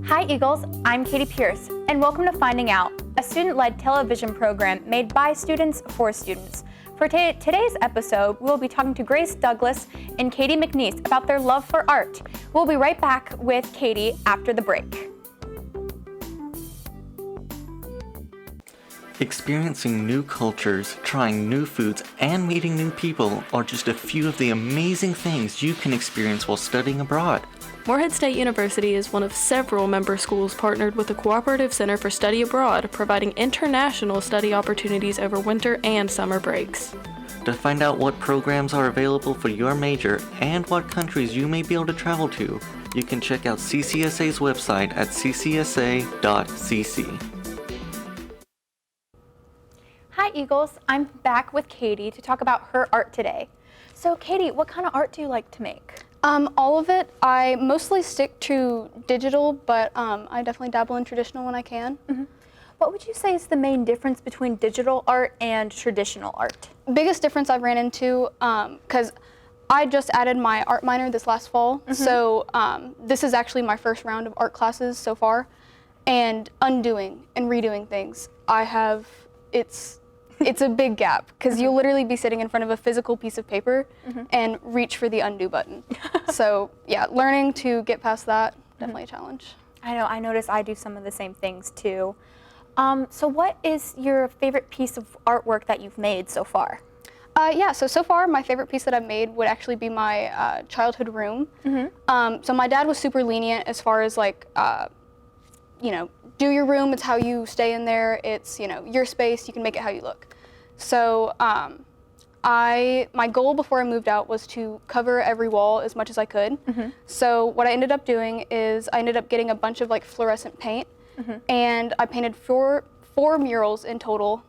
Hi Eagles, I'm Katie Pierce, and welcome to Finding Out, a student-led television program made by students for students. For today's episode, we'll be talking to Grace Douglas and Katie McNeese about their love for art. We'll be right back with Katie after the break. Experiencing new cultures, trying new foods, and meeting new people are just a few of the amazing things you can experience while studying abroad. Morehead State University is one of several member schools partnered with the Cooperative Center for Study Abroad, providing international study opportunities over winter and summer breaks. To find out what programs are available for your major and what countries you may be able to travel to, you can check out CCSA's website at ccsa.cc. Hi Eagles, I'm back with Katie to talk about her art today. So Katie, what kind of art do you like to make? All of it. I mostly stick to digital, but I definitely dabble in traditional when I can. Mm-hmm. What would you say is the main difference between digital art and traditional art? Biggest difference I've ran into, because I just added my art minor this last fall, so this is actually my first round of art classes so far, and undoing and redoing things. It's a big gap, because you'll literally be sitting in front of a physical piece of paper and reach for the undo button. So yeah, learning to get past that, definitely a challenge. I know, I notice I do some of the same things too. So what is your favorite piece of artwork that you've made so far? So far my favorite piece that I've made would actually be my childhood room. So my dad was super lenient as far as like, do your room, it's how you stay in there, it's, your space, you can make it how you look. So my goal before I moved out was to cover every wall as much as I could. So what I ended up doing is I ended up getting a bunch of like fluorescent paint, and I painted four murals in total.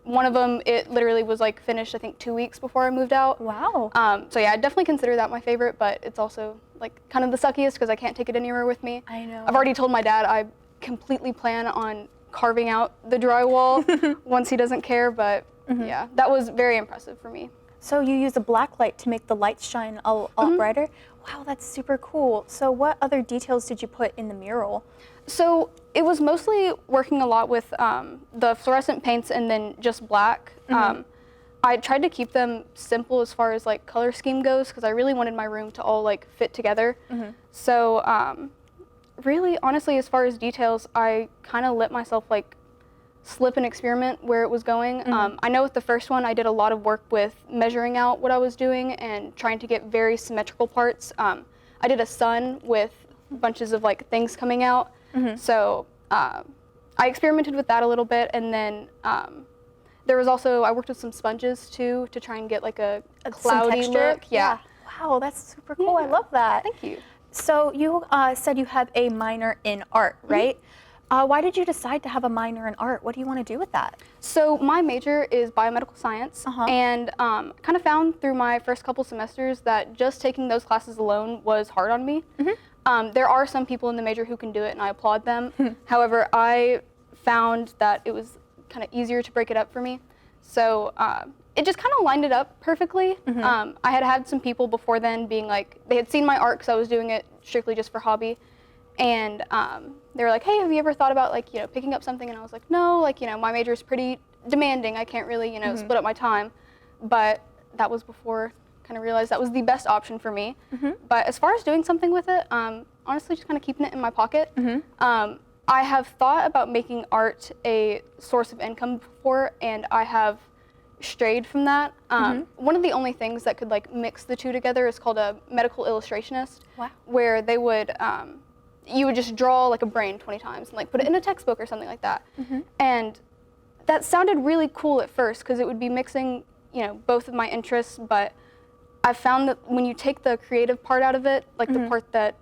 One of them, it literally was like finished, I think 2 weeks before I moved out. Wow. So yeah, I definitely consider that my favorite, but it's also like kind of the suckiest because I can't take it anywhere with me. I know. I've already told my dad I completely plan on carving out the drywall once he doesn't care, but yeah, that was very impressive for me. So you use a black light to make the lights shine a lot brighter? Wow, that's super cool. So what other details did you put in the mural? So it was mostly working a lot with the fluorescent paints and then just black. I tried to keep them simple as far as like color scheme goes because I really wanted my room to all like fit together. So really, honestly, as far as details, I kind of let myself like slip and experiment where it was going. I know with the first one, I did a lot of work with measuring out what I was doing and trying to get very symmetrical parts. I did a sun with bunches of like things coming out. So I experimented with that a little bit, and then there was also, I worked with some sponges too to try and get like a cloudy look. Yeah. Wow, that's super cool. I love that. Thank you. So you said you have a minor in art, right? Why did you decide to have a minor in art? What do you want to do with that? So my major is biomedical science, and kind of found through my first couple semesters that just taking those classes alone was hard on me. There are some people in the major who can do it, and I applaud them. However, I found that it was kind of easier to break it up for me. So it just kind of lined it up perfectly. I had some people before then being like, they had seen my art because I was doing it strictly just for hobby. And they were like, hey, have you ever thought about like, picking up something? And I was like, no, like, my major is pretty demanding. I can't really, split up my time. But that was before I kind of realized that was the best option for me. But as far as doing something with it, honestly, just kind of keeping it in my pocket. I have thought about making art a source of income before, and I have strayed from that. One of the only things that could like mix the two together is called a medical illustrationist, where they would, you would just draw like a brain 20 times and like put it in a textbook or something like that. And that sounded really cool at first because it would be mixing, both of my interests, but I've found that when you take the creative part out of it, like the part that,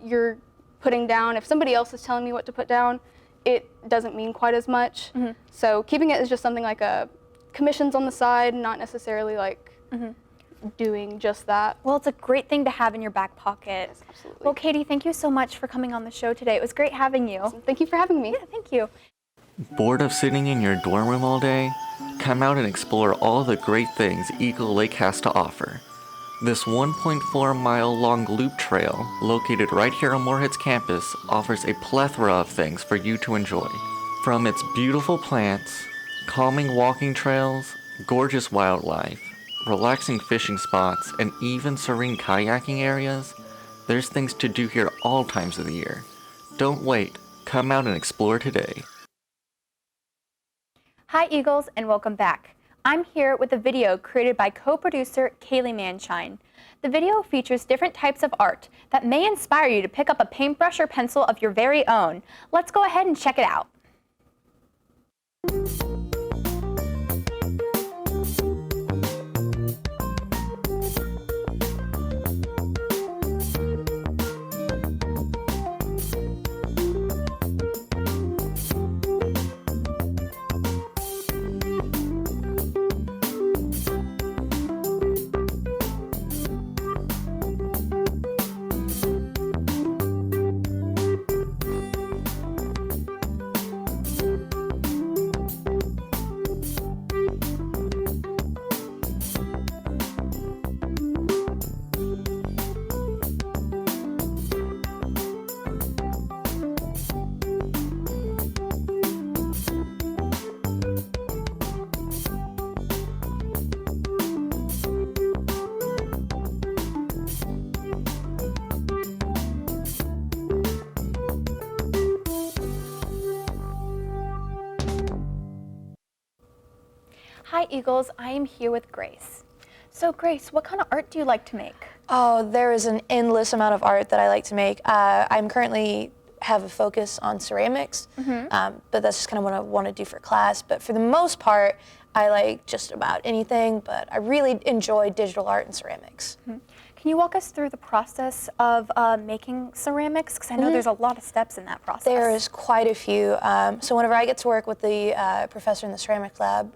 you're putting down, if somebody else is telling me what to put down, it doesn't mean quite as much. So keeping it as just something like a commissions on the side, not necessarily like doing just that. Well, it's a great thing to have in your back pocket. Yes, absolutely. Well, Katie, thank you so much for coming on the show today. It was great having you. Awesome. Thank you for having me. Yeah, thank you. Bored of sitting in your dorm room all day? Come out and explore all the great things Eagle Lake has to offer. This 1.4 mile long loop trail, located right here on Moorhead's campus, offers a plethora of things for you to enjoy. From its beautiful plants, calming walking trails, gorgeous wildlife, relaxing fishing spots, and even serene kayaking areas, there's things to do here all times of the year. Don't wait, come out and explore today. Hi Eagles, and welcome back. I'm here with a video created by co-producer Kaylee Manshine. The video features different types of art that may inspire you to pick up a paintbrush or pencil of your very own. Let's go ahead and check it out. Hi Eagles, I am here with Grace. So Grace, what kind of art do you like to make? Oh, there is an endless amount of art that I like to make. I'm currently have a focus on ceramics, but that's just kind of what I want to do for class. But for the most part, I like just about anything, but I really enjoy digital art and ceramics. Can you walk us through the process of making ceramics? Because I know there's a lot of steps in that process. There is quite a few. So whenever I get to work with the professor in the ceramics lab,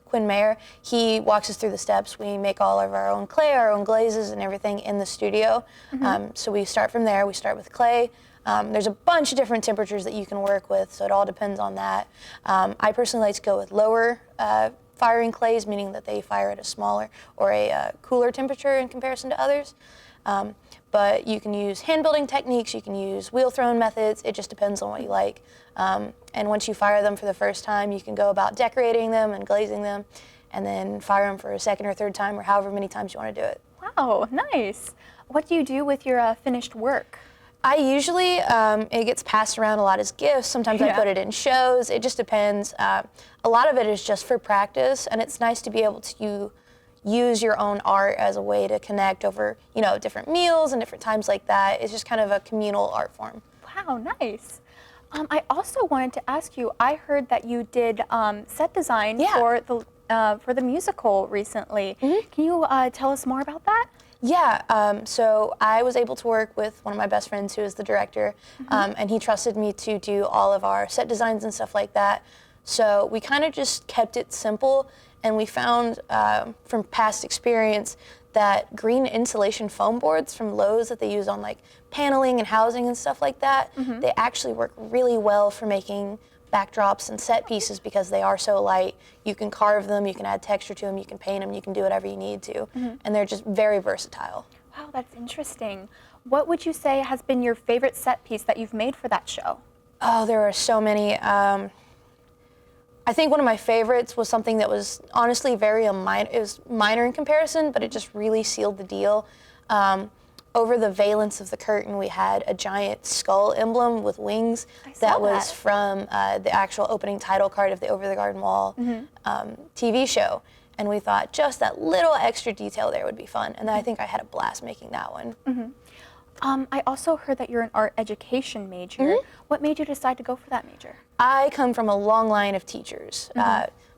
Quinn Mayer, he walks us through the steps. We make all of our own clay, our own glazes, and everything in the studio. So we start from there. We start with clay. There's a bunch of different temperatures that you can work with, so it all depends on that. I personally like to go with lower firing clays, meaning that they fire at a smaller or a cooler temperature in comparison to others. But you can use hand building techniques, you can use wheel thrown methods, it just depends on what you like. And once you fire them for the first time, you can go about decorating them and glazing them, and then fire them for a second or third time, or however many times you want to do it. Wow, nice. What do you do with your finished work? I usually, it gets passed around a lot as gifts. Sometimes I put it in shows. It just depends. A lot of it is just for practice, and it's nice to be able to use your own art as a way to connect over, you know, different meals and different times like that. It's just kind of a communal art form. Wow, nice. I also wanted to ask you, I heard that you did set design for the musical recently. Can you tell us more about that? Yeah, so I was able to work with one of my best friends who is the director, and he trusted me to do all of our set designs and stuff like that. So we kind of just kept it simple, and we found from past experience that green insulation foam boards from Lowe's that they use on like paneling and housing and stuff like that, they actually work really well for making backdrops and set pieces because they are so light. You can carve them, you can add texture to them, you can paint them, you can do whatever you need to, and they're just very versatile. Wow, that's interesting. What would you say has been your favorite set piece that you've made for that show? Oh, there are so many. I think one of my favorites was something that was honestly very minor in comparison, but it just really sealed the deal. Over the valance of the curtain, we had a giant skull emblem with wings that was from the actual opening title card of the Over the Garden Wall TV show. And we thought just that little extra detail there would be fun. And I think I had a blast making that one. I also heard that you're an art education major. What made you decide to go for that major? I come from a long line of teachers.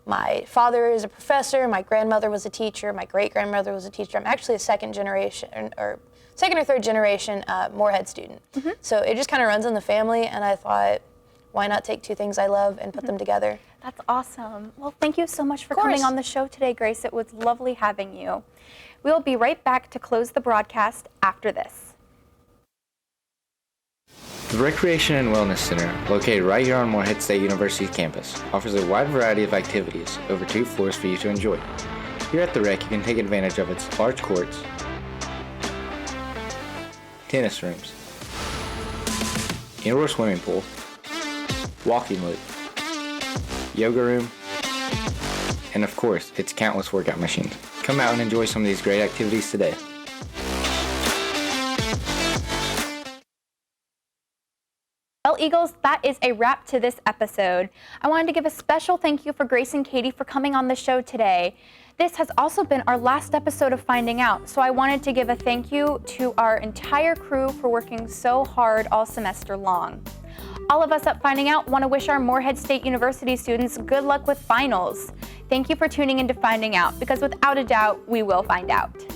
My father is a professor, my grandmother was a teacher, my great-grandmother was a teacher. I'm actually a second or third generation Moorhead student. So it just kind of runs in the family, and I thought, why not take two things I love and put them together? That's awesome. Well, thank you so much for coming on the show today, Grace. It was lovely having you. We'll be right back to close the broadcast after this. The Recreation and Wellness Center, located right here on Moorhead State University's campus, offers a wide variety of activities over 2 floors for you to enjoy. Here at the Rec, you can take advantage of its large courts, tennis rooms, indoor swimming pool, walking loop, yoga room, and of course, its countless workout machines. Come out and enjoy some of these great activities today. Well, Eagles, that is a wrap to this episode. I wanted to give a special thank you for Grace and Katie for coming on the show today. This has also been our last episode of Finding Out, so I wanted to give a thank you to our entire crew for working so hard all semester long. All of us at Finding Out want to wish our Morehead State University students good luck with finals. Thank you for tuning in to Finding Out, because without a doubt, we will find out.